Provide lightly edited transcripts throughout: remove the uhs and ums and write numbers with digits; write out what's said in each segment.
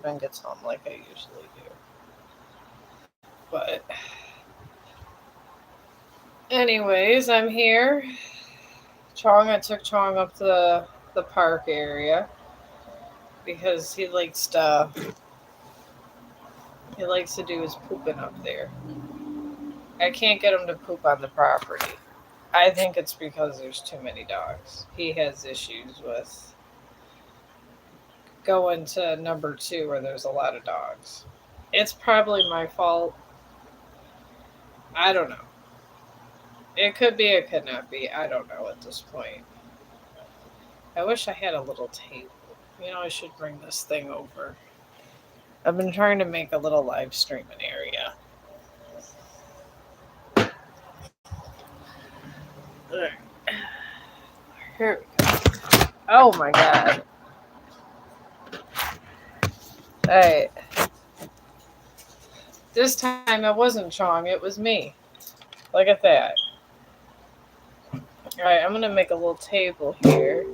husband gets home like I usually do. But anyways, I'm here. I took Chong up to the park area because he likes to do his pooping up there. I can't get him to poop on the property. I think it's because there's too many dogs. He has issues with going to number two where there's a lot of dogs. It's probably my fault. I don't know. It could be, it could not be. I don't know at this point. I wish I had a little table. I should bring this thing over. I've been trying to make a little live streaming area. Here we go. Oh my god. Alright. This time it wasn't Chong, it was me. Look at that. Alright, I'm gonna make a little table here.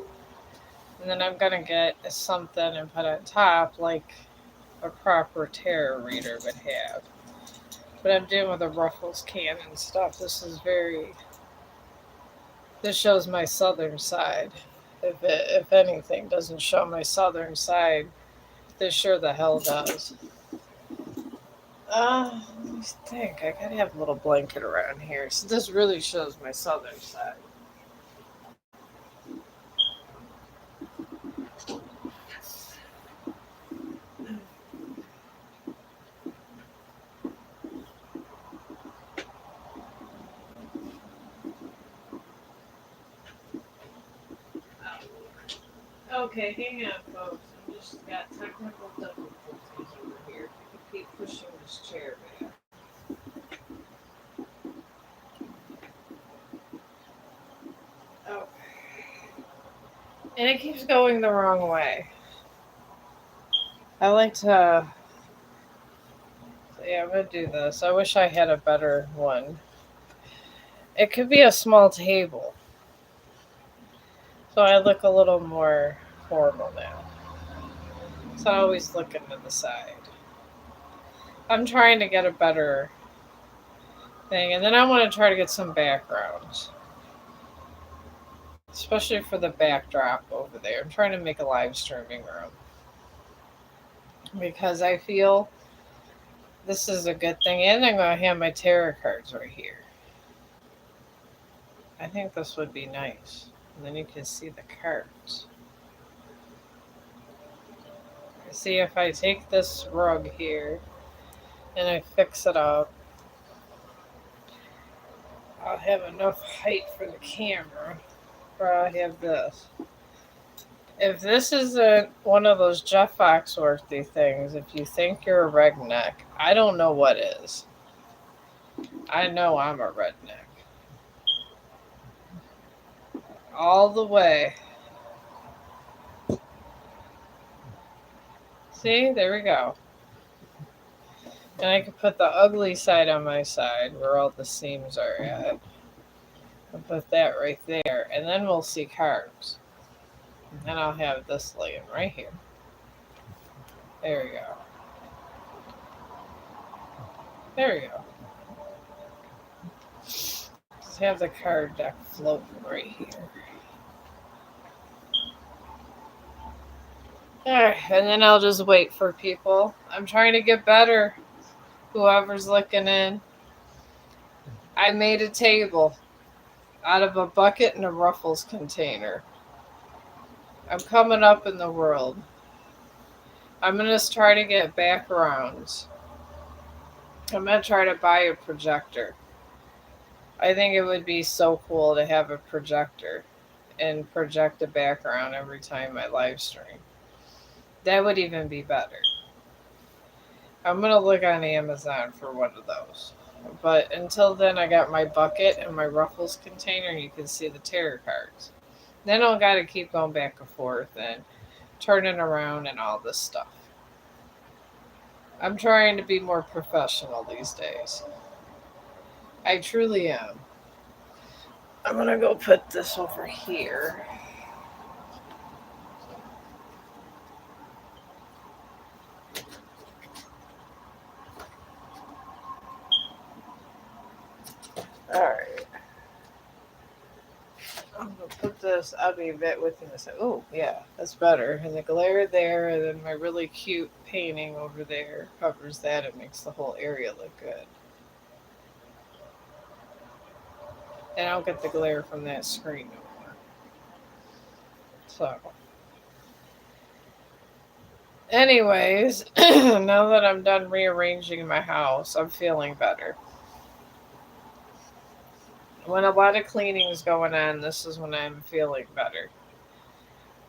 And then I'm gonna get something and put on top like a proper tarot reader would have. But I'm doing with a Ruffles can and stuff. This shows my southern side. If anything doesn't show my southern side, this sure the hell does. Let me think. I gotta have a little blanket around here. So this really shows my southern side. Okay, hang on, folks. I just got technical difficulties over here. I can keep pushing this chair back. Okay. And it keeps going the wrong way. I like to. Yeah, I'm gonna do this. I wish I had a better one. It could be a small table, so I look a little more formal now. So I always looking to the side. I'm trying to get a better thing, and then I want to try to get some backgrounds, especially for the backdrop over there. I'm trying to make a live streaming room because I feel this is a good thing, and I'm going to have my tarot cards right here. I think this would be nice, and then you can see the cards. See, if I take this rug here and I fix it up, I'll have enough height for the camera, or I'll have this. If this isn't one of those Jeff Foxworthy things, if you think you're a redneck, I don't know what is. I know I'm a redneck. All the way. See, there we go. And I could put the ugly side on my side where all the seams are at. I'll put that right there. And then we'll see cards. And I'll have this laying right here. There we go. There we go. Just have the card deck floating right here. Alright, and then I'll just wait for people. I'm trying to get better. Whoever's looking in. I made a table out of a bucket and a Ruffles container. I'm coming up in the world. I'm going to try to get backgrounds. I'm going to try to buy a projector. I think it would be so cool to have a projector and project a background every time I live stream. That would even be better. I'm going to look on Amazon for one of those. But until then, I got my bucket and my Ruffles container, and you can see the tarot cards. Then I'll got to keep going back and forth and turning around and all this stuff. I'm trying to be more professional these days. I truly am. I'm going to go put this over here. Alright. I'm gonna put this, I'll be back with you in a second. Oh, yeah, that's better. And the glare there, and then my really cute painting over there covers that. It makes the whole area look good. And I don't get the glare from that screen no more. So, anyways, now that I'm done rearranging my house, I'm feeling better. When a lot of cleaning is going on, this is when I'm feeling better.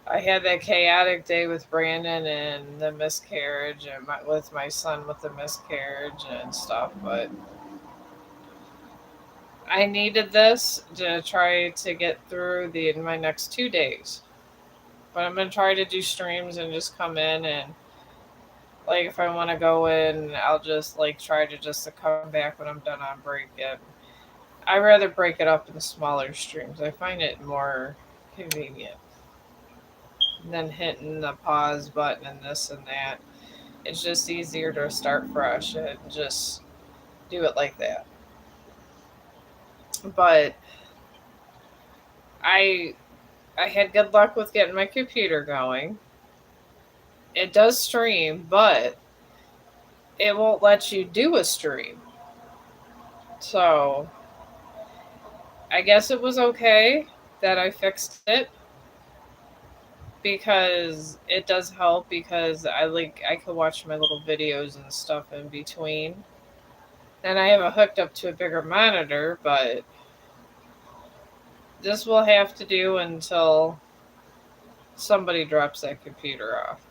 I had that chaotic day with Brandon and the miscarriage, and with my son with the miscarriage and stuff, but I needed this to try to get through the my next 2 days. But I'm gonna try to do streams and just come in, and like if I want to go in, I'll just like try to just come back when I'm done on break. And I rather break it up in smaller streams. I find it more convenient than hitting the pause button and this and that. It's just easier to start fresh and just do it like that. But I I had good luck with getting my computer going. It does stream, but it won't let you do a stream. So I guess it was okay that I fixed it because it does help because I could watch my little videos and stuff in between. And I have it hooked up to a bigger monitor, but this will have to do until somebody drops that computer off.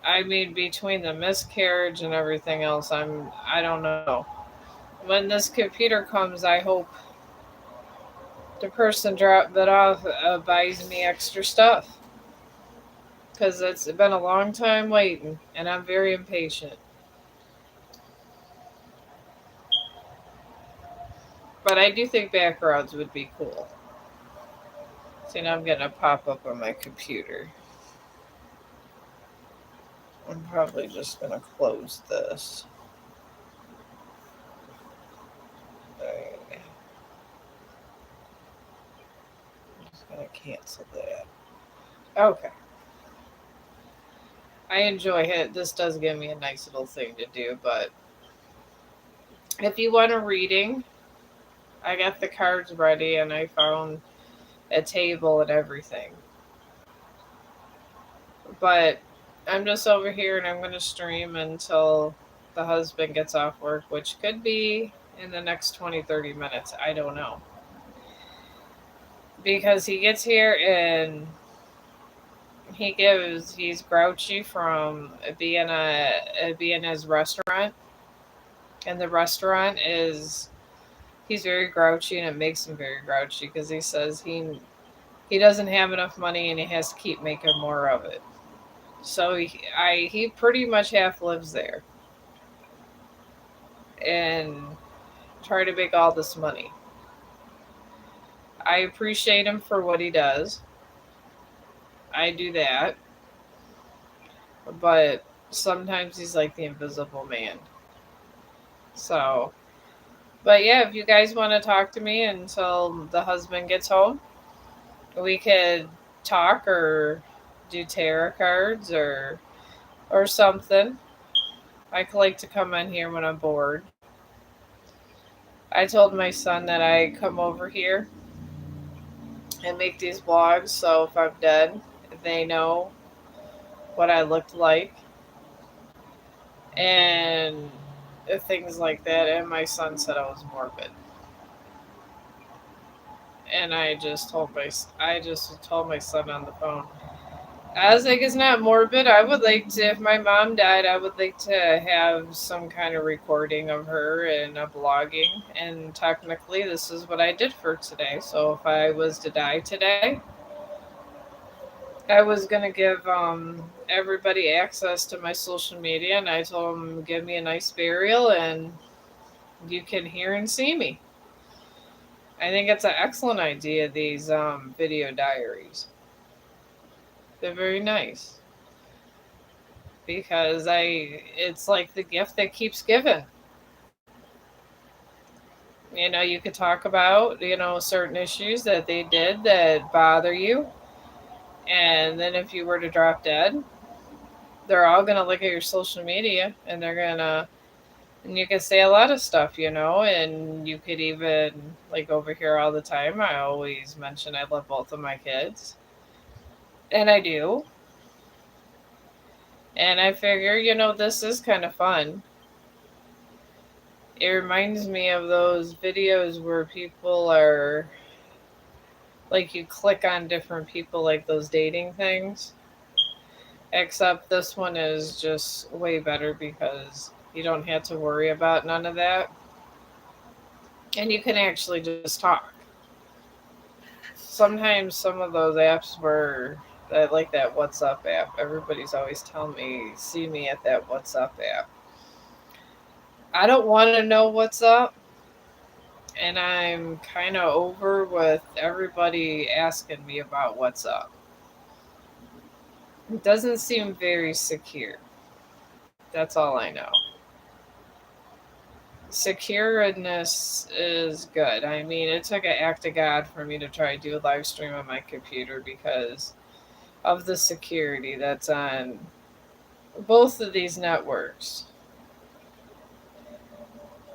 I mean, between the miscarriage and everything else, I don't know. When this computer comes, I hope the person drop that off buys me extra stuff because it's been a long time waiting, and I'm very impatient. But I do think backgrounds would be cool. See, now I'm getting a pop up on my computer. I'm probably just gonna close this. Alright, I'm just gonna cancel that. Okay. I enjoy it. This does give me a nice little thing to do, but if you want a reading, I got the cards ready and I found a table and everything. But I'm just over here and I'm going to stream until the husband gets off work, which could be in the next 20-30 minutes. I don't know. Because he gets here and he's grouchy from being his restaurant, and the restaurant is he's very grouchy, and it makes him very grouchy because he says he doesn't have enough money and he has to keep making more of it. So he pretty much half lives there and try to make all this money. I appreciate him for what he does. I do that, but sometimes he's like the invisible man. So, but yeah, if you guys want to talk to me until the husband gets home, we could talk or do tarot cards or something. I could like to come in here when I'm bored. I told my son that I come over here and make these vlogs so if I'm dead, they know what I looked like and things like that. And my son said I was morbid. And I just told my son on the phone. I was like, it's not morbid. I would like to, if my mom died, I would like to have some kind of recording of her and a blogging. And technically, this is what I did for today. So if I was to die today, I was gonna give everybody access to my social media, and I told them give me a nice burial, and you can hear and see me. I think it's an excellent idea. These video diaries, they're very nice because it's like the gift that keeps giving. You could talk about, certain issues that they did that bother you. And then if you were to drop dead, they're all going to look at your social media and they're going to, and you can say a lot of stuff, and you could even, like over here all the time, I always mention I love both of my kids. And I do. And I figure, this is kind of fun. It reminds me of those videos where people are like you click on different people, like those dating things. Except this one is just way better because you don't have to worry about none of that. And you can actually just talk. Sometimes some of those apps were like that WhatsApp app. Everybody's always telling me, see me at that WhatsApp app. I don't want to know what's up. And I'm kind of over with everybody asking me about what's up. It doesn't seem very secure. That's all I know. Secureness is good. I mean, it took an act of God for me to try to do a live stream on my computer because of the security that's on both of these networks.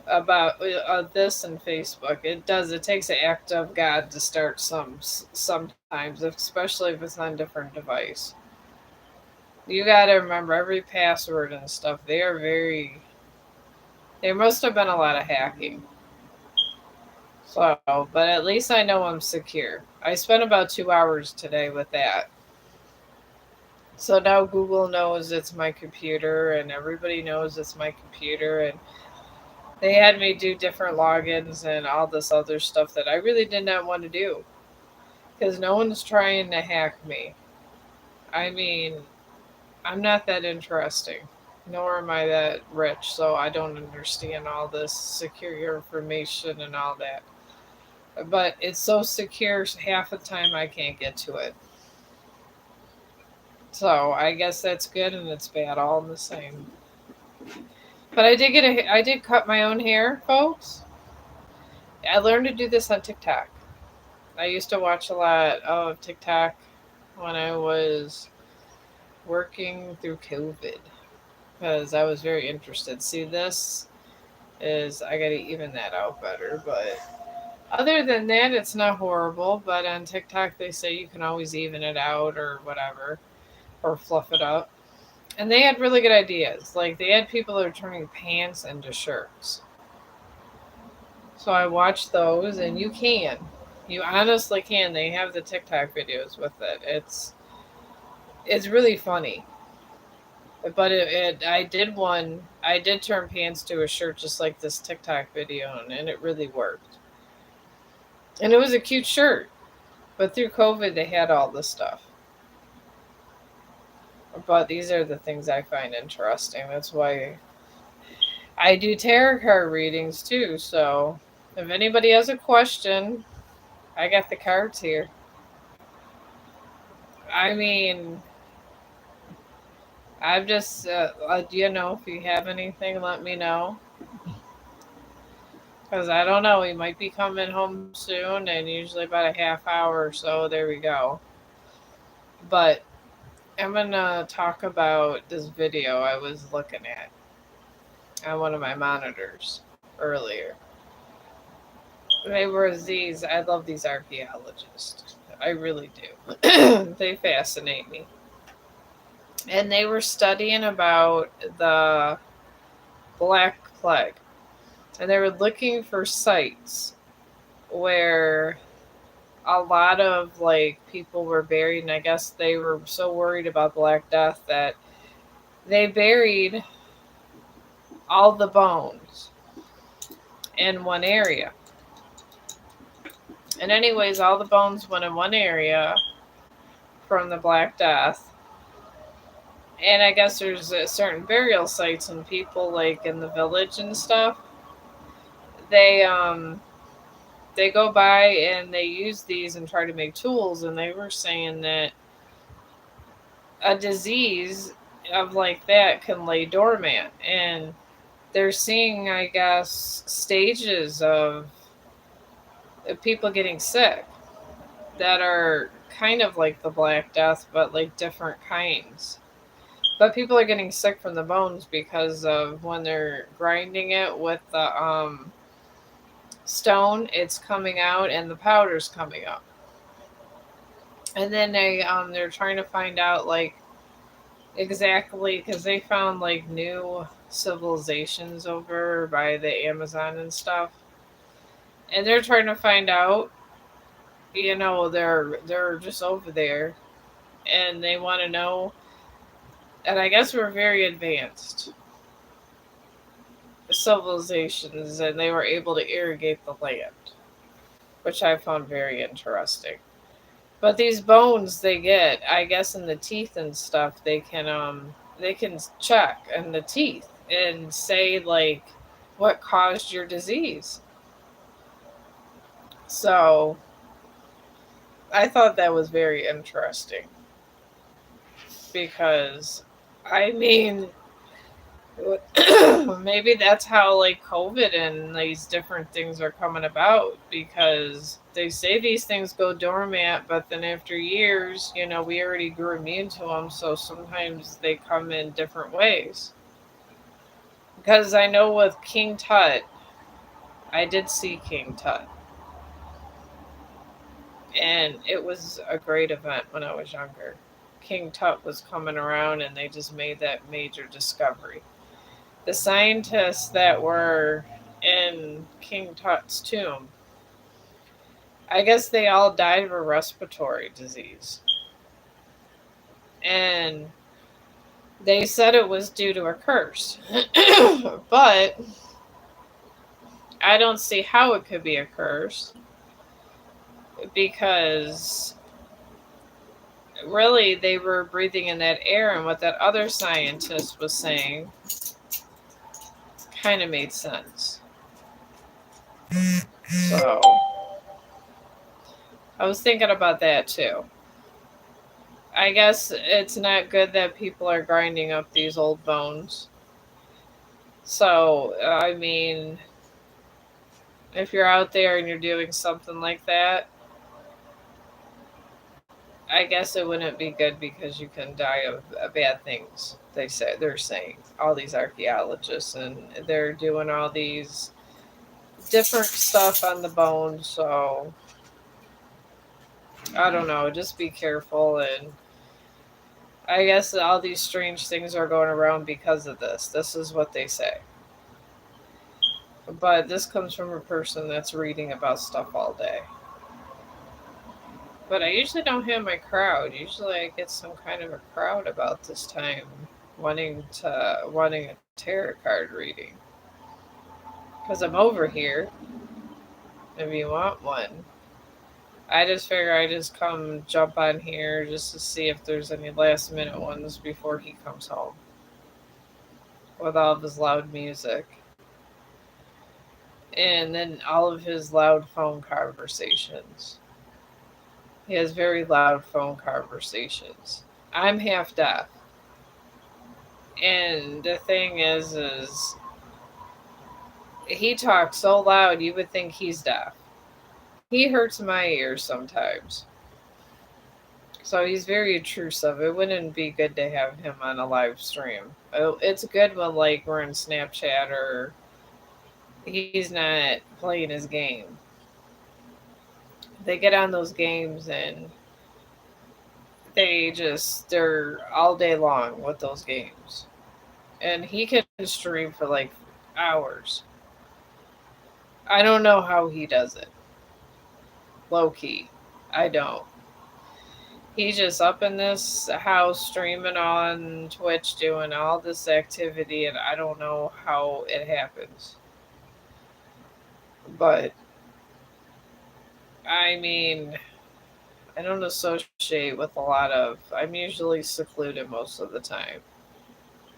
About this and Facebook, it takes an act of God to start sometimes, especially if it's on a different device. You got to remember every password and stuff. There must have been a lot of hacking. So, but at least I know I'm secure. I spent about 2 hours today with that. So now Google knows it's my computer and everybody knows it's my computer, and they had me do different logins and all this other stuff that I really did not want to do because no one's trying to hack me. I mean, I'm not that interesting, nor am I that rich, so I don't understand all this secure your information and all that. But it's so secure, half the time I can't get to it. So I guess that's good and it's bad all in the same. But I did cut my own hair, folks. I learned to do this on TikTok. I used to watch a lot of TikTok when I was working through COVID because I was very interested. See, this is I got to even that out better, but other than that, it's not horrible. But on TikTok, they say you can always even it out or whatever, or fluff it up. And they had really good ideas. Like they had people that are turning pants into shirts. So I watched those, and you honestly can. They have the TikTok videos with it. It's really funny. But I did one. I did turn pants to a shirt just like this TikTok video, and it really worked. And it was a cute shirt. But through COVID, they had all this stuff. But these are the things I find interesting. That's why I do tarot card readings too. So if anybody has a question, I got the cards here. I mean, I've just, if you have anything, let me know. Because I don't know, we might be coming home soon, and usually about a half hour or so. There we go. But I'm going to talk about this video I was looking at on one of my monitors earlier. They were these, I love these archaeologists. I really do. They fascinate me. And they were studying about the Black Plague. And they were looking for sites where a lot of like people were buried, and I guess they were so worried about Black Death that they buried all the bones in one area. And anyways, all the bones went in one area from the Black Death. And I guess there's certain burial sites and people like in the village and stuff. They they go by and they use these and try to make tools, and they were saying that a disease of like that can lay dormant, and they're seeing, I guess, stages of people getting sick that are kind of like the Black Death, but like different kinds. But people are getting sick from the bones because of when they're grinding it with the stone, it's coming out and the powder's coming up. And then they're trying to find out like exactly because they found like new civilizations over by the Amazon and stuff, and they're trying to find out. They're just over there, and they want to know. And I guess we're very advanced civilizations, and they were able to irrigate the land, which I found very interesting. But these bones they get, I guess, in the teeth and stuff, they can check in the teeth and say like what caused your disease. So I thought that was very interesting because I mean maybe that's how like COVID and these different things are coming about because they say these things go dormant, but then after years, we already grew immune to them. So sometimes they come in different ways. Because I know with King Tut, I did see King Tut, and it was a great event when I was younger. King Tut was coming around, and they just made that major discovery. The scientists that were in King Tut's tomb, I guess they all died of a respiratory disease. And they said it was due to a curse. But I don't see how it could be a curse because really they were breathing in that air, and what that other scientist was saying kind of made sense. So I was thinking about that too. I guess it's not good that people are grinding up these old bones. So, I mean, if you're out there and you're doing something like that, I guess it wouldn't be good because you can die of bad things. They're saying all these archaeologists, and they're doing all these different stuff on the bones. So I don't know. Just be careful, and I guess all these strange things are going around because of this. This is what they say. But this comes from a person that's reading about stuff all day. But I usually don't have my crowd. Usually I get some kind of a crowd about this time wanting a tarot card reading. Because I'm over here if you want one. I just figure I just come jump on here just to see if there's any last minute ones before he comes home with all of his loud music. And then all of his loud phone conversations. He has very loud phone conversations. I'm half deaf. And the thing is he talks so loud you would think he's deaf. He hurts my ears sometimes. So he's very intrusive. It wouldn't be good to have him on a live stream. It's good when like we're in Snapchat or he's not playing his game. They get on those games and they're all day long with those games. And he can stream for like hours. I don't know how he does it. Low key. I don't. He's just up in this house streaming on Twitch doing all this activity, and I don't know how it happens. But I mean, I don't associate with a lot of. I'm usually secluded most of the time.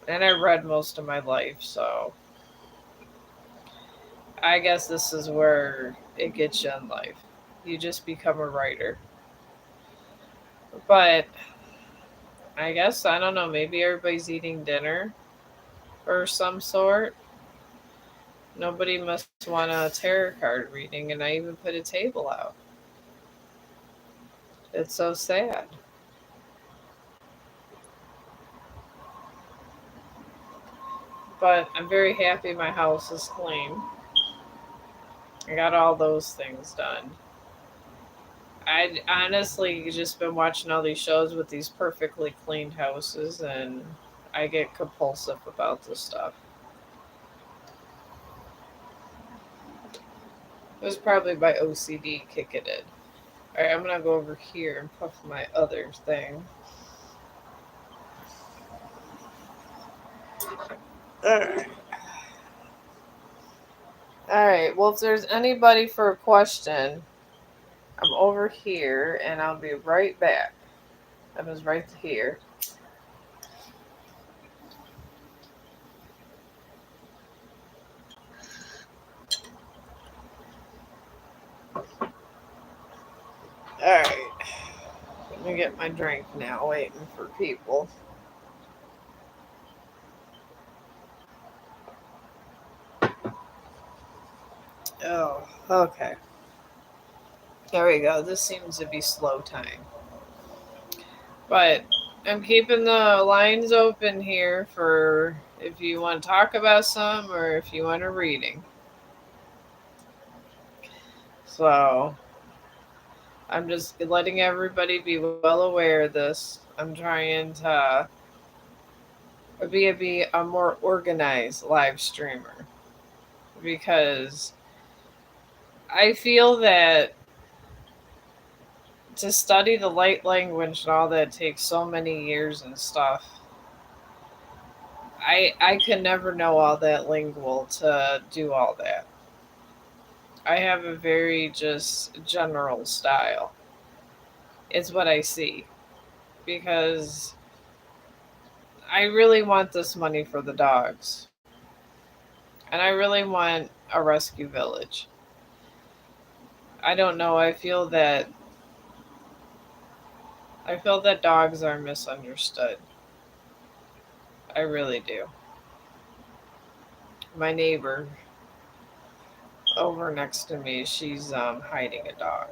And I read most of my life, so I guess this is where it gets you in life. You just become a writer. But I guess, I don't know, maybe everybody's eating dinner or some sort. Nobody must want a tarot card reading, and I even put a table out. It's so sad. But I'm very happy my house is clean. I got all those things done. I honestly just been watching all these shows with these perfectly cleaned houses, and I get compulsive about this stuff. It was probably my OCD kicking in. Alright, I'm gonna go over here and puff my other thing. Alright. Alright, well, if there's anybody for a question, I'm over here and I'll be right back. I was right here. Alright, let me get my drink now, waiting for people. Oh, okay. There we go. This seems to be slow time. But I'm keeping the lines open here for if you want to talk about some or if you want a reading. So I'm just letting everybody be well aware of this. I'm trying to be a more organized live streamer because I feel that to study the light language and all that takes so many years and stuff. I could never know all that lingual to do all that. I have a very just general style. It's what I see because I really want this money for the dogs. And I really want a rescue village. I don't know, I feel that dogs are misunderstood. I really do. My neighbor over next to me, she's hiding a dog.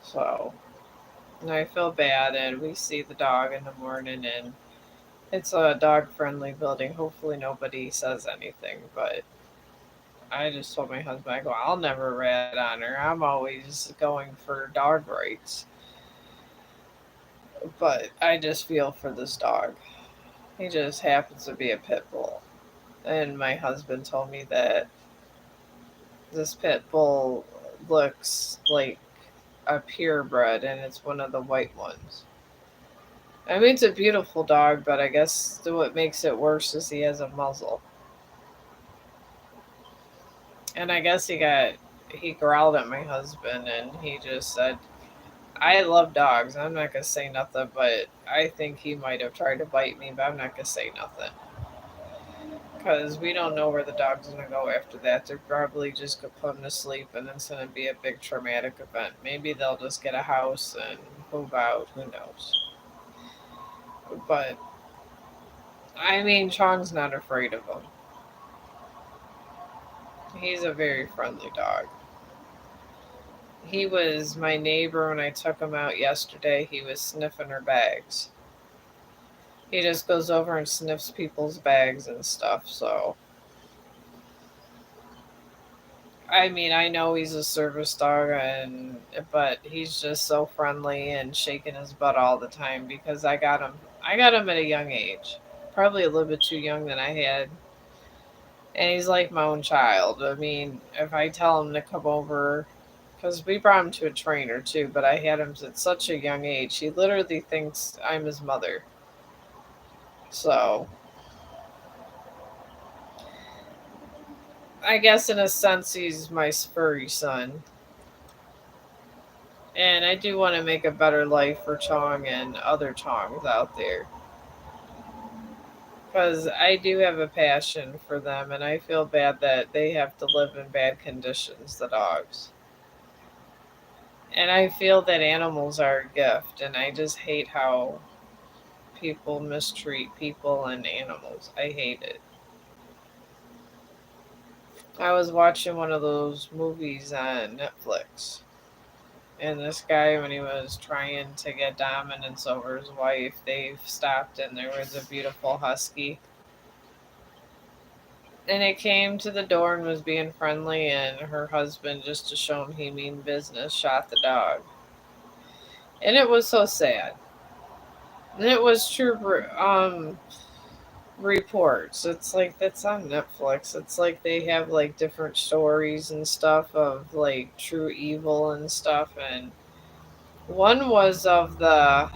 So, and I feel bad, and we see the dog in the morning, and it's a dog friendly building. Hopefully, nobody says anything, but I just told my husband, I go, I'll never rat on her. I'm always going for dog rights. But I just feel for this dog. He just happens to be a pit bull. And my husband told me that this pit bull looks like a purebred and it's one of the white ones. I mean, it's a beautiful dog, but I guess what makes it worse is he has a muzzle. And I guess he growled at my husband and he just said, I love dogs. I'm not going to say nothing, but I think he might have tried to bite me, but I'm not going to say nothing. Because we don't know where the dog's going to go after that. They're probably just going to put him to sleep and it's going to be a big traumatic event. Maybe they'll just get a house and move out. Who knows? But, I mean, Chong's not afraid of him. He's a very friendly dog. He was my neighbor when I took him out yesterday. He was sniffing her bags. He just goes over and sniffs people's bags and stuff. So, I mean, I know he's a service dog, but he's just so friendly and shaking his butt all the time because I got him. I got him at a young age, probably a little bit too young than I had, and he's like my own child. I mean, if I tell him to come over, because we brought him to a trainer too, but I had him at such a young age, he literally thinks I'm his mother. So, I guess in a sense, he's my furry son. And I do want to make a better life for Chong and other Chongs out there. Because I do have a passion for them, and I feel bad that they have to live in bad conditions, the dogs. And I feel that animals are a gift, and I just hate how people mistreat people and animals. I hate it. I was watching one of those movies on Netflix, and this guy, when he was trying to get dominance over his wife, they stopped and there was a beautiful husky. And it came to the door and was being friendly, and her husband, just to show him he mean business, shot the dog. And it was so sad. And it was true reports. It's like that's on Netflix. It's like they have like different stories and stuff of like true evil and stuff. And one was of the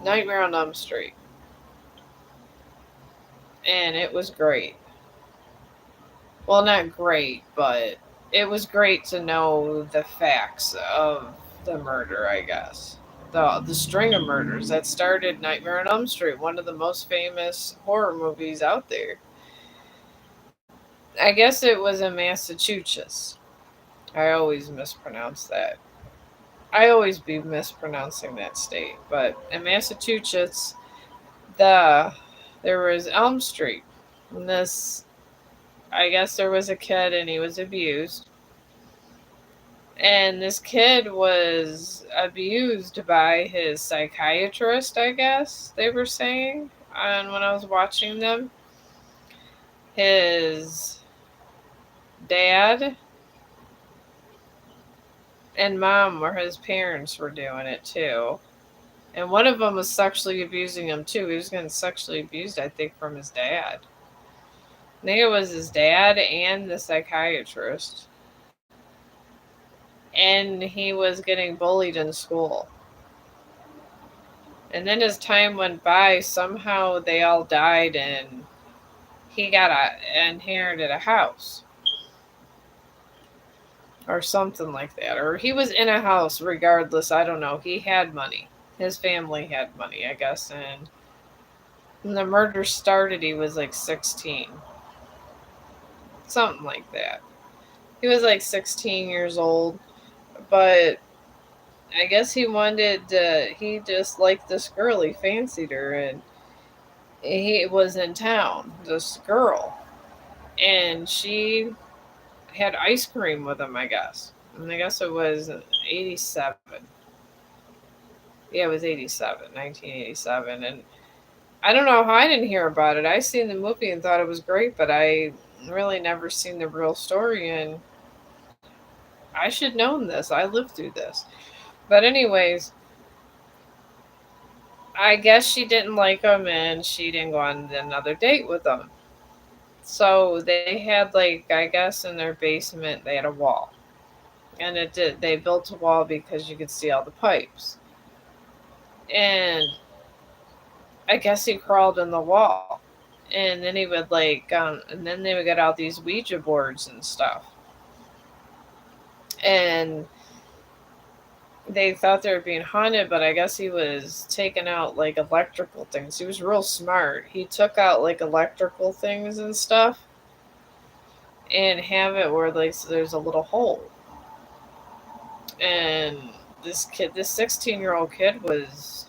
Nightmare on Elm Street, and it was great. Well, not great, but it was great to know the facts of the murder, I guess. The string of murders that started Nightmare on Elm Street, one of the most famous horror movies out there. I guess it was in Massachusetts. I always mispronounce that. I always be mispronouncing that state, but in Massachusetts, the there was Elm Street. And this, I guess there was a kid and he was abused. And this kid was abused by his psychiatrist, I guess they were saying. And when I was watching them, his dad and mom, where his parents were doing it too. And one of them was sexually abusing him too. He was getting sexually abused, I think, from his dad. I think it was his dad and the psychiatrist. And he was getting bullied in school. And then as time went by, somehow they all died and he got inherited a house or something like that. Or he was in a house regardless. I don't know. He had money. His family had money, I guess. And when the murder started, he was like 16. Something like that. He was like 16 years old. But I guess he just liked this girl. He fancied her. And he was in town, this girl. And she had ice cream with him, I guess. And I guess it was 87. Yeah, it was 87, 1987. And I don't know how I didn't hear about it. I seen the movie and thought it was great, but I really never seen the real story. And I should known this. I lived through this. But anyways, I guess she didn't like him and she didn't go on another date with him. So they had like I guess in their basement they had a wall. And they built a wall because you could see all the pipes. And I guess he crawled in the wall. And then he would and then they would get out these Ouija boards and stuff. And they thought they were being haunted, but I guess he was taking out like electrical things. He was real smart. He took out like electrical things and stuff and have it where like so there's a little hole. And this 16-year-old kid was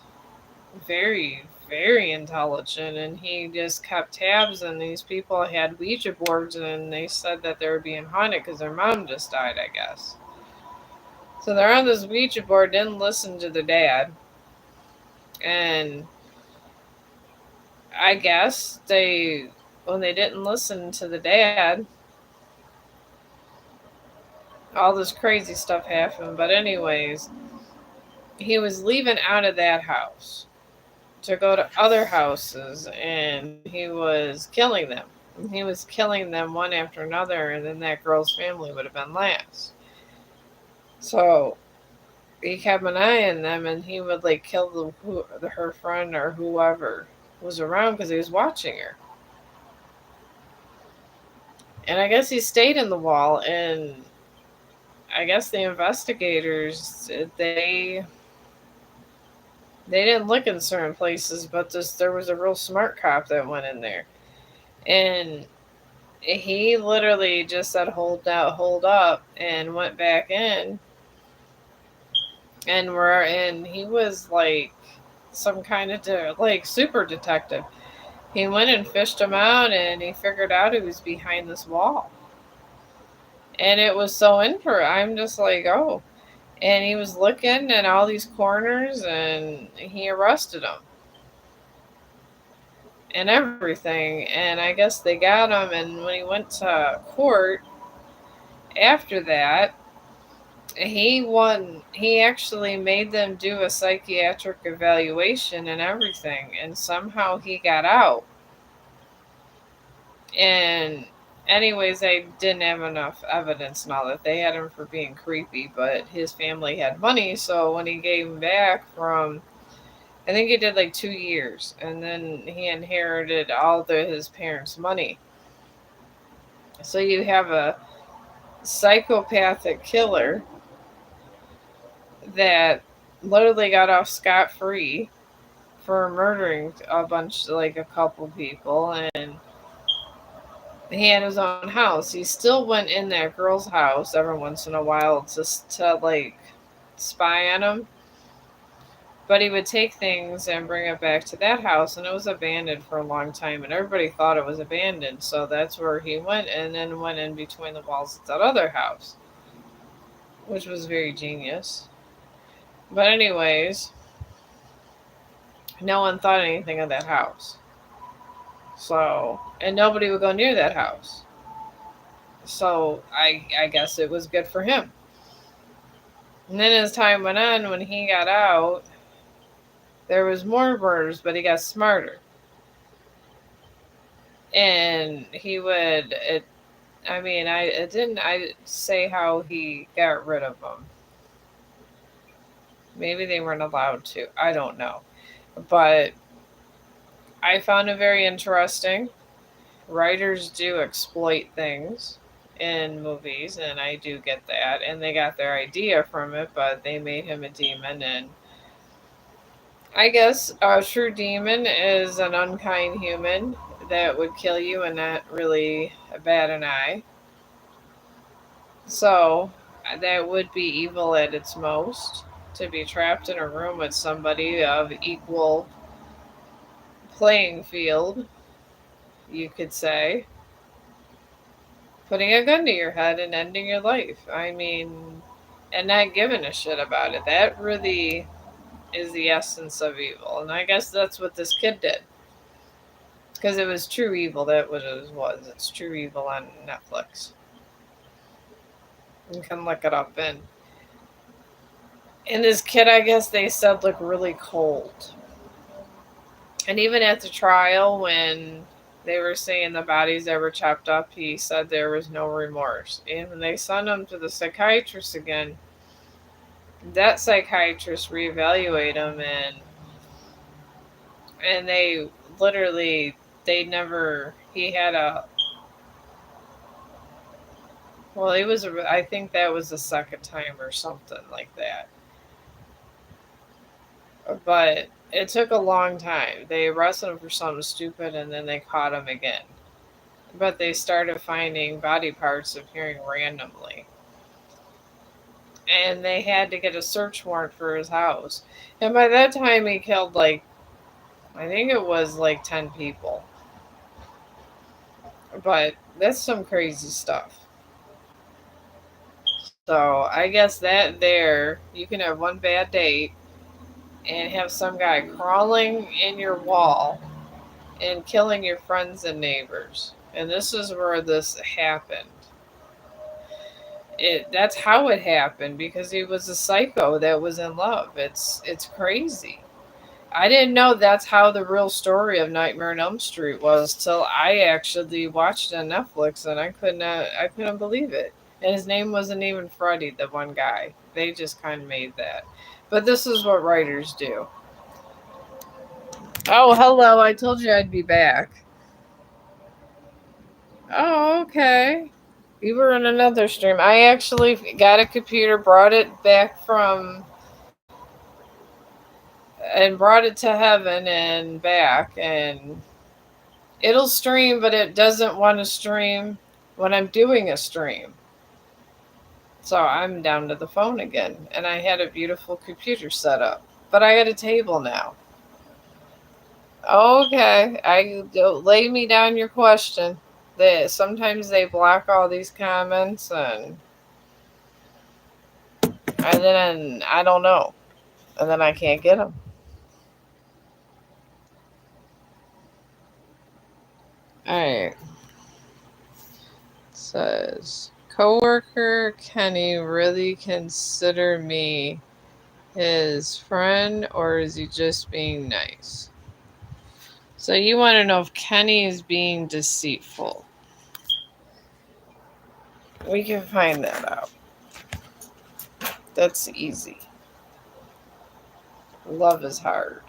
very, very intelligent, and he just kept tabs. And these people had Ouija boards, and they said that they were being haunted because their mom just died, I guess. So they're on this Ouija board, didn't listen to their dad, and I guess when they didn't listen to the dad, all this crazy stuff happened. But anyways, he was leaving out of that house to go to other houses, and he was killing them. He was killing them one after another, and then that girl's family would have been last. So he kept an eye on them, and he would like kill her friend or whoever was around because he was watching her. And I guess he stayed in the wall, and I guess the investigators they didn't look in certain places, but there was a real smart cop that went in there, and he literally just said hold up, and went back in, and he was like some kind of like super detective. He went and fished him out, and he figured out he was behind this wall. And it was so I'm just like, oh. And he was looking in all these corners, and he arrested him and everything. And I guess they got him. And when he went to court after that, he won. He actually made them do a psychiatric evaluation and everything. And somehow he got out. And anyways, they didn't have enough evidence and all that. They had him for being creepy, but his family had money, so when he came back from, I think he did like 2 years, and then he inherited all his parents' money. So you have a psychopathic killer that literally got off scot free for murdering a bunch, like a couple people, and he had his own house. He still went in that girl's house every once in a while just to like spy on him. But he would take things and bring it back to that house, and it was abandoned for a long time, and everybody thought it was abandoned. So that's where he went, and then went in between the walls of that other house, which was very genius. But anyways, no one thought anything of that house. So, and nobody would go near that house. So I guess it was good for him. And then as time went on, when he got out, there was more murders, but he got smarter. And he would, I mean, I say how he got rid of them. Maybe they weren't allowed to. I don't know. But I found it very interesting. Writers do exploit things in movies, and I do get that. And they got their idea from it, but they made him a demon. And I guess a true demon is an unkind human that would kill you and not really bat an eye. So that would be evil at its most, to be trapped in a room with somebody of equal playing field, you could say, putting a gun to your head and ending your life. I mean, and not giving a shit about it. That really is the essence of evil. And I guess that's what this kid did. Because it was True Evil. That what it was. It's True Evil on Netflix. You can look it up. And this kid, I guess they said, looked really cold. And even at the trial, when they were seeing the bodies that were chopped up, he said there was no remorse. And when they sent him to the psychiatrist again, that psychiatrist reevaluated him, and they literally, they never, he had a, well, he was, I think that was the second time or something like that. But it took a long time. They arrested him for something stupid, and then they caught him again. But they started finding body parts appearing randomly. And they had to get a search warrant for his house. And by that time, he killed like, I think it was like 10 people. But that's some crazy stuff. So I guess that there, you can have one bad date and have some guy crawling in your wall and killing your friends and neighbors. And this is where this happened. That's how it happened, because he was a psycho that was in love. It's crazy. I didn't know that's how the real story of Nightmare on Elm Street was till I actually watched it on Netflix, and I couldn't believe it. And his name wasn't even Freddy, the one guy. They just kind of made that. But this is what writers do. Oh, hello. I told you I'd be back. Oh, okay. You were in another stream. I actually got a computer, brought it back from, and brought it to heaven and back, and it'll stream, but it doesn't want to stream when I'm doing a stream. So I'm down to the phone again, and I had a beautiful computer set up, but I got a table now. Okay, I lay me down your question. Sometimes they block all these comments, and then I don't know, and then I can't get them. All right, says coworker Kenny really consider me his friend, or is he just being nice? So you want to know if Kenny is being deceitful? We can find that out. That's easy. Love is hard.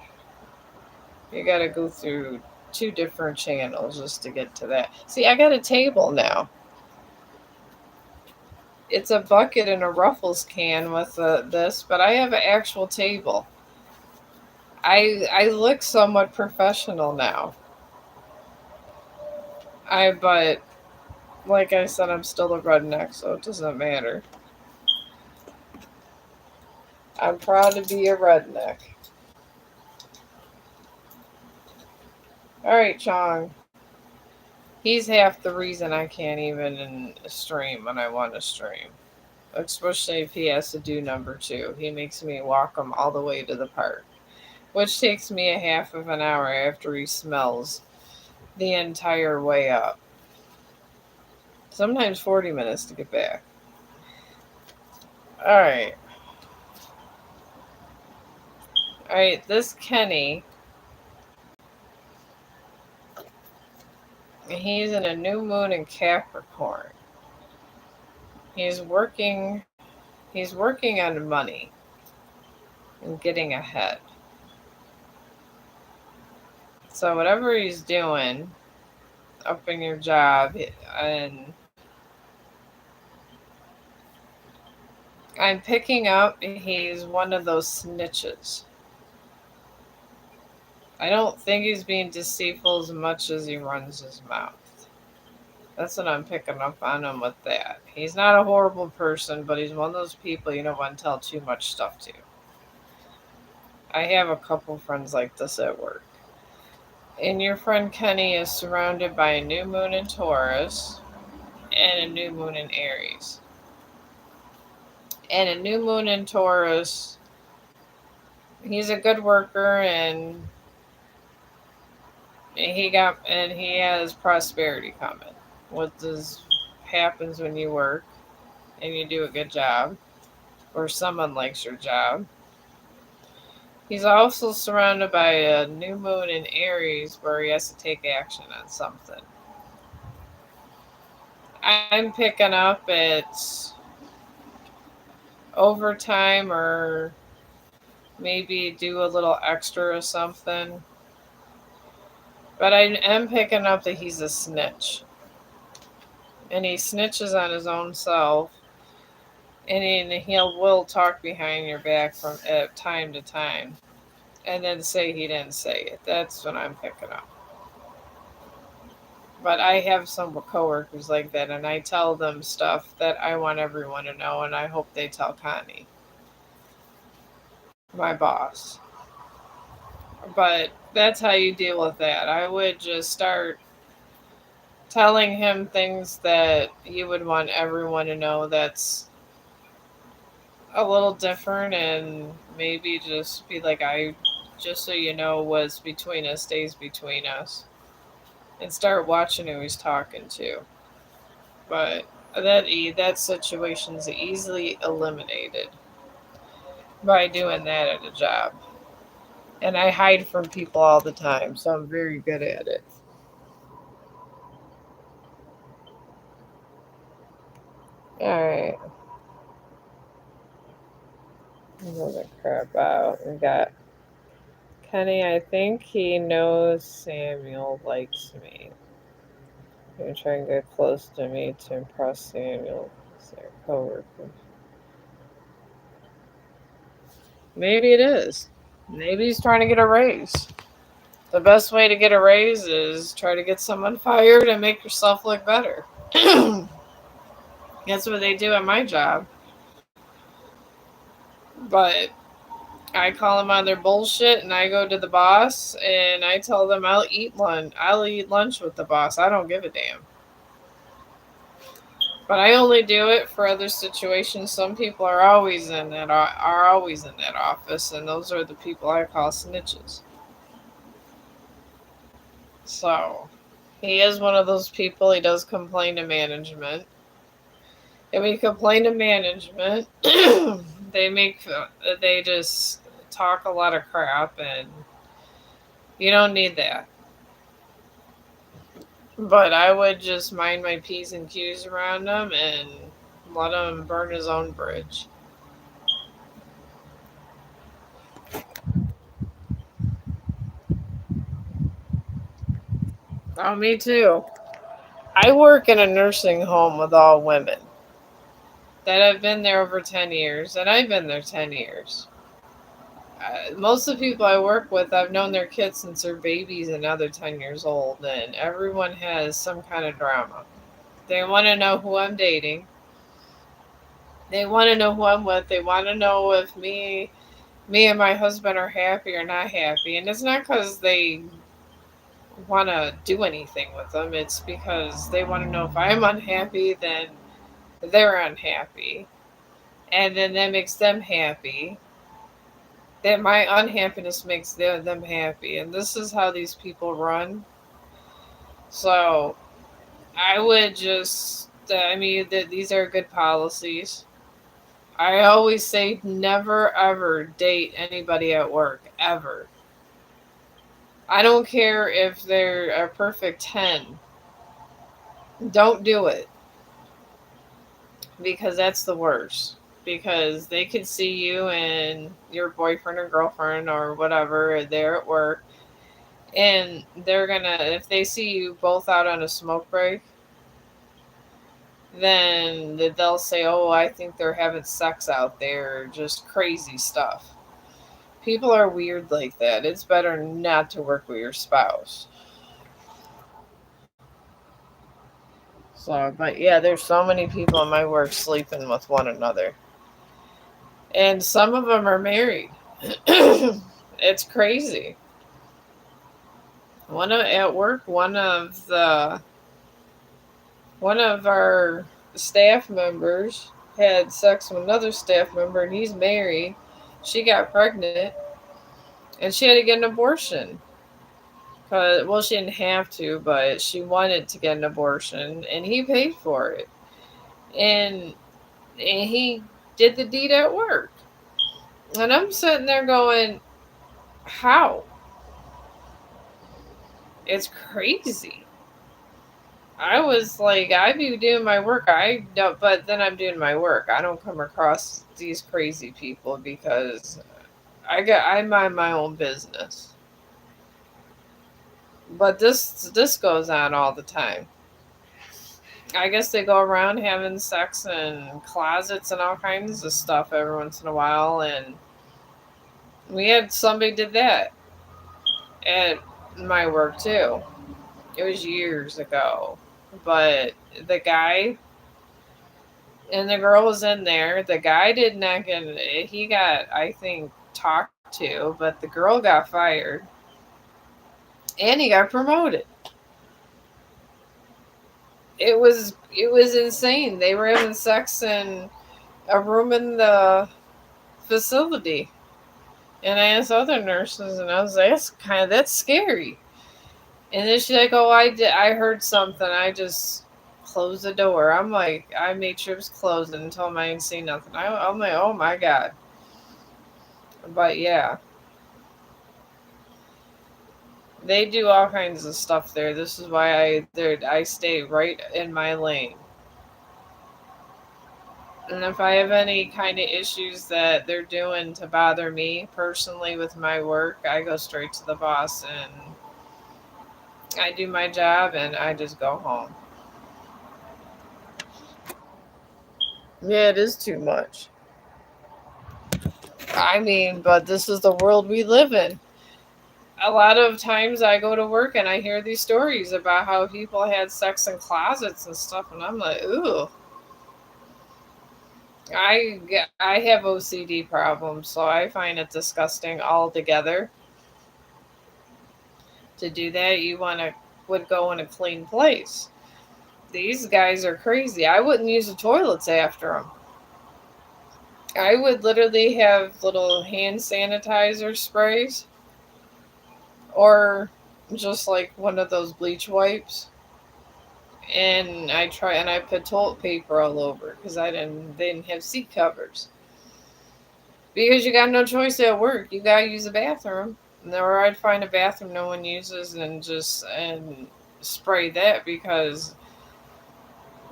You got to go through two different channels just to get to that. See, I got a table now. It's a bucket and a Ruffles can with this, but I have an actual table. I look somewhat professional now. But like I said, I'm still a redneck, so it doesn't matter. I'm proud to be a redneck. All right, Chong. He's half the reason I can't even stream when I want to stream. Especially if he has to do number two. He makes me walk him all the way to the park, which takes me a half of an hour after he smells the entire way up. Sometimes 40 minutes to get back. All right. All right, this Kenny, he's in a new moon in Capricorn. He's working he's working on money and getting ahead. So whatever he's doing up in your job, and I'm picking up he's one of those snitches. I don't think he's being deceitful as much as he runs his mouth. That's what I'm picking up on him with that. He's not a horrible person, but he's one of those people you don't want to tell too much stuff to. I have a couple friends like this at work. And your friend Kenny is surrounded by a new moon in Taurus and a new moon in Aries. And a new moon in Taurus, he's a good worker, and he has prosperity coming. Happens when you work and you do a good job, or someone likes your job. He's also surrounded by a new moon in Aries where he has to take action on something. I'm picking up it's overtime, or maybe do a little extra or something. But I am picking up that he's a snitch. And he snitches on his own self. And he will talk behind your back from time to time. And then say he didn't say it. That's what I'm picking up. But I have some coworkers like that, and I tell them stuff that I want everyone to know, and I hope they tell Connie, my boss. But that's how you deal with that. I would just start telling him things that you would want everyone to know that's a little different, and maybe just be like, I just so you know what's between us stays between us, and start watching who he's talking to. But that situation's easily eliminated by doing that at a job. And I hide from people all the time, so I'm very good at it. All right, another crap out. We got Kenny. I think he knows Samuel likes me. You're trying to get close to me to impress Samuel, their coworker. Maybe it is. Maybe he's trying to get a raise. The best way to get a raise is try to get someone fired and make yourself look better. That's what they do at my job. But I call them on their bullshit, and I go to the boss and I tell them I'll eat lunch. I'll eat lunch with the boss. I don't give a damn. But I only do it for other situations. Some people are always in that office, and those are the people I call snitches. So he is one of those people. He does complain to management. And when you complain to management, they make they just talk a lot of crap, and you don't need that. But I would just mind my P's and Q's around him and let him burn his own bridge. Oh, me too. I work in a nursing home with all women that have been there over 10 years, and I've been there 10 years. Most of the people I work with, I've known their kids since they're babies and now they're 10 years old, and everyone has some kind of drama. They want to know who I'm dating. They want to know who I'm with. They want to know if me and my husband are happy or not happy. And it's not because they want to do anything with them. It's because they want to know if I'm unhappy, then they're unhappy. And then that makes them happy. That my unhappiness makes them happy. And this is how these people run. So I would just, I mean, these are good policies. I always say never ever date anybody at work, ever. I don't care if they're a perfect 10. Don't do it because that's the worst. Because they could see you and your boyfriend or girlfriend or whatever there at work, and they're gonna, if they see you both out on a smoke break, then they'll say, "Oh, I think they're having sex out there," just crazy stuff. People are weird like that. It's better not to work with your spouse. So, but yeah, there's so many people in my work sleeping with one another, and some of them are married. It's crazy. At work, one of our staff members had sex with another staff member, and he's married. She got pregnant, and she had to get an abortion. Cause, well, she didn't have to, but she wanted to get an abortion, and he paid for it. And he did the deed at work. And I'm sitting there going, how? It's crazy. I was like, I be doing my work. I don't, but then I'm doing my work. I don't come across these crazy people because I mind my own business. But this goes on all the time. I guess they go around having sex in closets and all kinds of stuff every once in a while, and we had somebody did that at my work too. It was years ago, but the guy and the girl was in there. The guy did not get. He got, I think, talked to, but the girl got fired, and he got promoted. It was insane. They were having sex in a room in the facility. And I asked other nurses, and I was like, that's scary. And then she's like, "Oh, I heard something. I just closed the door." I'm like, I made sure it was closed and told him I didn't see nothing. I'm like, oh my god. But yeah, they do all kinds of stuff there. This is why I stay right in my lane. And if I have any kind of issues that they're doing to bother me personally with my work, I go straight to the boss and I do my job and I just go home. Yeah, it is too much. I mean, but this is the world we live in. A lot of times I go to work and I hear these stories about how people had sex in closets and stuff, and I'm like, ooh. I have OCD problems, so I find it disgusting altogether. To do that, you want to would go in a clean place. These guys are crazy. I wouldn't use the toilets after them. I would literally have little hand sanitizer sprays or just like one of those bleach wipes, and I put toilet paper all over because they didn't have seat covers, because you got no choice at work. You gotta use a bathroom, or I'd find a bathroom no one uses and spray that, because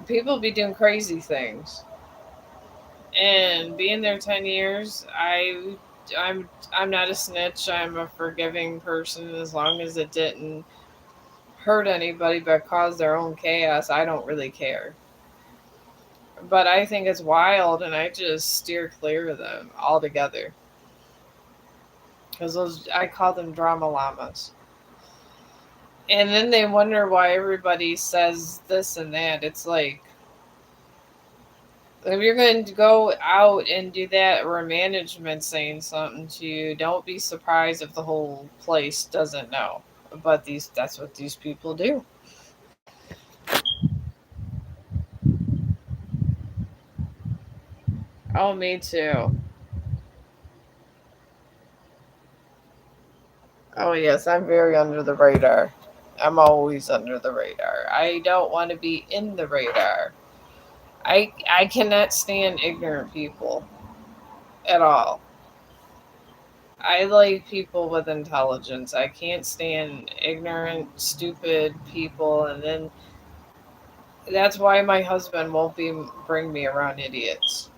people be doing crazy things. And being there 10 years, I'm not a snitch. I'm a forgiving person as long as it didn't hurt anybody but cause their own chaos. I don't really care. But I think it's wild, and I just steer clear of them altogether. Because those, I call them drama llamas. And then they wonder why everybody says this and that. It's like, if you're going to go out and do that, or management saying something to you, don't be surprised if the whole place doesn't know. But that's what these people do. Oh, me too. Oh, yes, I'm very under the radar. I'm always under the radar. I don't want to be in the radar. I cannot stand ignorant people at all. I like people with intelligence. I can't stand ignorant, stupid people, and then that's why my husband won't be bring me around idiots.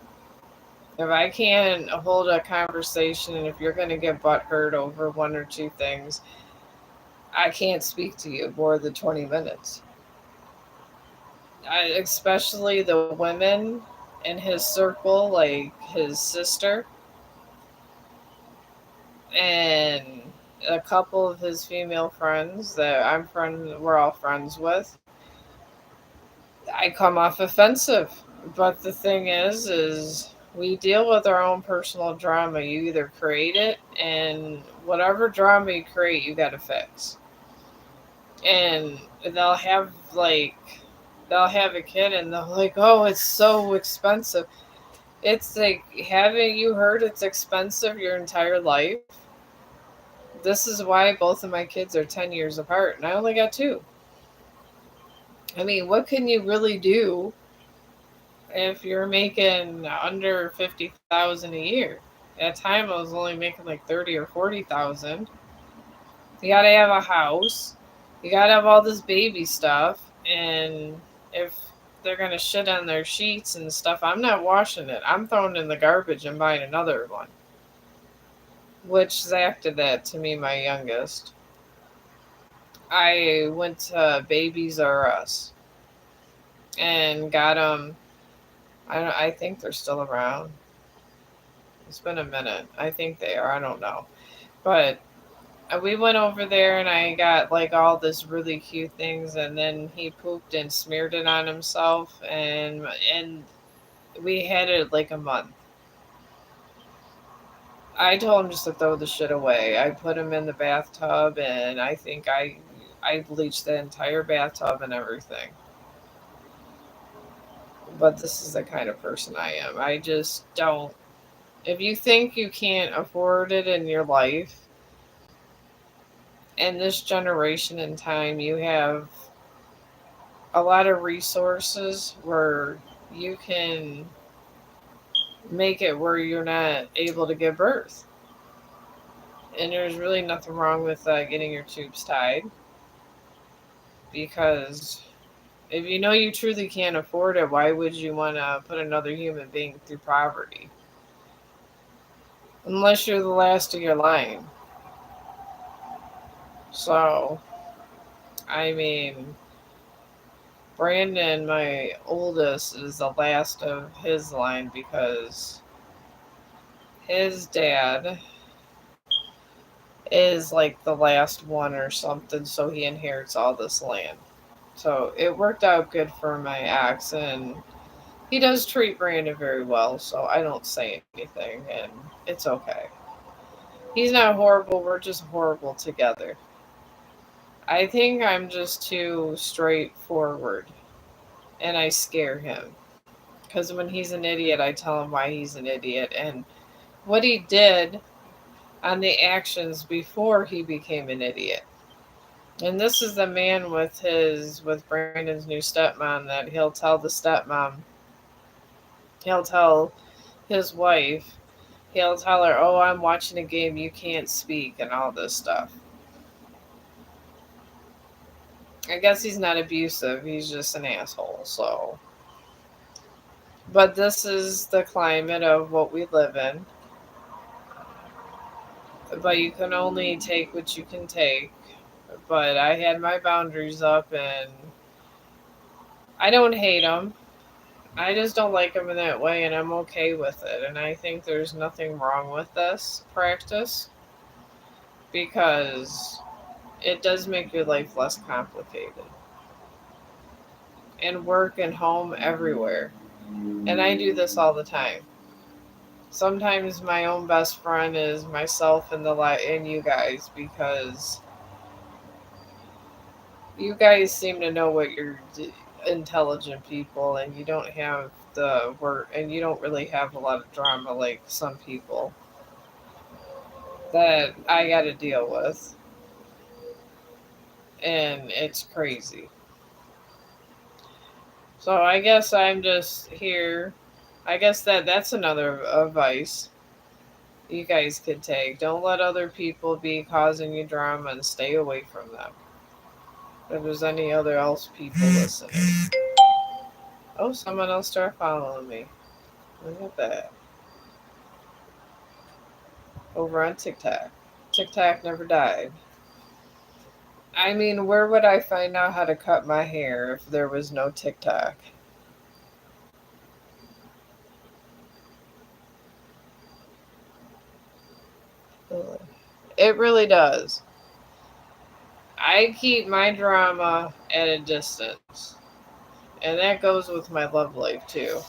If I can't hold a conversation, and if you're going to get butt hurt over one or two things, I can't speak to you more than 20 minutes. Especially the women in his circle, like his sister and a couple of his female friends that we're all friends with. I come off offensive. But the thing is we deal with our own personal drama. You either create it, and whatever drama you create, you got to fix. And they'll have like they'll have a kid, and they're like, "Oh, it's so expensive." It's like, haven't you heard it's expensive your entire life? This is why both of my kids are 10 years apart, and I only got two. I mean, what can you really do if you're making under 50,000 a year? At the time, I was only making like 30 or 40,000. You gotta have a house. You gotta have all this baby stuff, and if they're gonna shit on their sheets and stuff, I'm not washing it. I'm throwing it in the garbage and buying another one. Which Zach did that to me, my youngest. I went to Babies R Us and got them. I think they're still around. It's been a minute. I think they are. I don't know. But we went over there, and I got like all this really cute things, and then he pooped and smeared it on himself, and we had it like a month. I told him just to throw the shit away. I put him in the bathtub, and I think I bleached the entire bathtub and everything. But this is the kind of person I am. I just don't. If you think you can't afford it in your life, in this generation and time, you have a lot of resources where you can make it where you're not able to give birth. And there's really nothing wrong with getting your tubes tied, because if you know you truly can't afford it, why would you want to put another human being through poverty? Unless you're the last of your line. So, I mean, Brandon, my oldest, is the last of his line because his dad is like the last one or something, so he inherits all this land. So it worked out good for my ex, and He does treat Brandon very well, so I don't say anything, and it's okay. He's not horrible, we're just horrible together. I think I'm just too straightforward, and I scare him. Because when he's an idiot, I tell him why he's an idiot and what he did on the actions before he became an idiot. And this is the man with Brandon's new stepmom that he'll tell his wife, he'll tell her, "Oh, I'm watching a game, you can't speak," and all this stuff. I guess he's not abusive, he's just an asshole, so. But this is the climate of what we live in. But you can only take what you can take. But I had my boundaries up, and I don't hate him. I just don't like him in that way, and I'm okay with it. And I think there's nothing wrong with this practice because it does make your life less complicated. And work and home everywhere. And I do this all the time. Sometimes my own best friend is myself and and you guys because you guys seem to know what you're intelligent people, and you don't have the work, and you don't really have a lot of drama like some people that I got to deal with, and it's crazy. So I guess I'm just here. I guess that's another advice you guys could take. Don't let other people be causing you drama, and stay away from them. If there's any other else people listening. Oh, someone else started following me. Look at that. Over on TikTok. TikTok never died. I mean, where would I find out how to cut my hair if there was no TikTok? It really does. I keep my drama at a distance, and that goes with my love life too.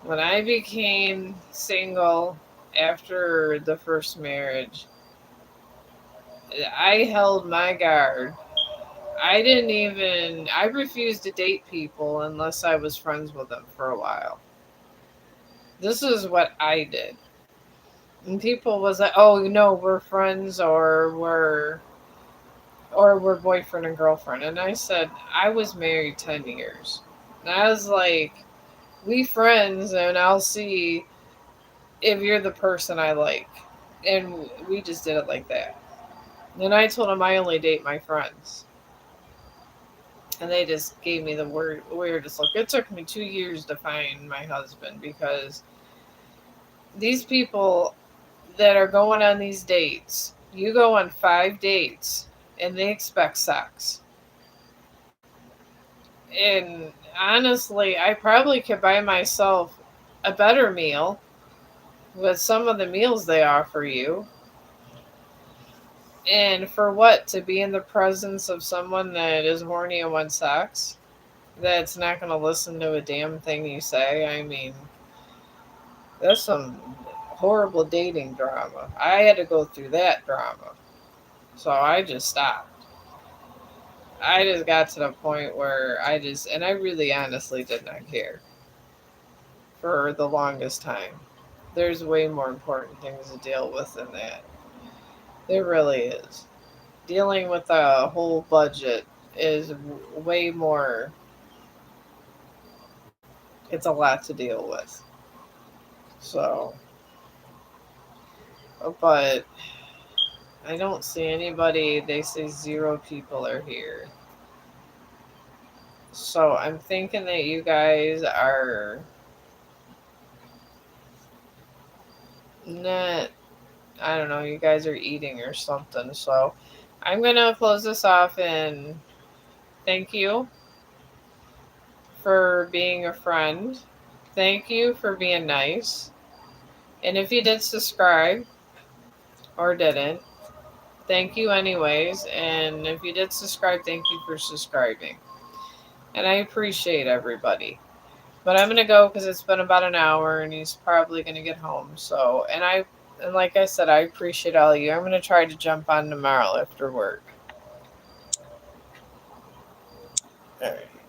When I became single after the first marriage, I held my guard. I refused to date people unless I was friends with them for a while. This is what I did. And people was like, "Oh, no, we're friends, or we're boyfriend and girlfriend." And I said, "I was married 10 years." And I was like, "We friends, and I'll see if you're the person I like." And we just did it like that. And I told him I only date my friends. And they just gave me the weirdest look. It took me 2 years to find my husband because these people that are going on these dates, you go on 5 dates and they expect sex. And honestly, I probably could buy myself a better meal with some of the meals they offer you. And for what? To be in the presence of someone that is horny and wants sex? That's not going to listen to a damn thing you say? I mean, that's some horrible dating drama. I had to go through that drama. So I just stopped. I just got to the point where and I really honestly did not care for the longest time. There's way more important things to deal with than that. There really is. Dealing with a whole budget is way more, it's a lot to deal with. So, but I don't see anybody. They say zero people are here. So I'm thinking that you guys are not, I don't know, you guys are eating or something. So I'm going to close this off and thank you for being a friend. Thank you for being nice. And if you did subscribe or didn't, thank you anyways. And if you did subscribe, thank you for subscribing. And I appreciate everybody. But I'm gonna go because it's been about an hour and he's probably gonna get home. So, and like I said, I appreciate all of you. I'm gonna try to jump on tomorrow after work. All right.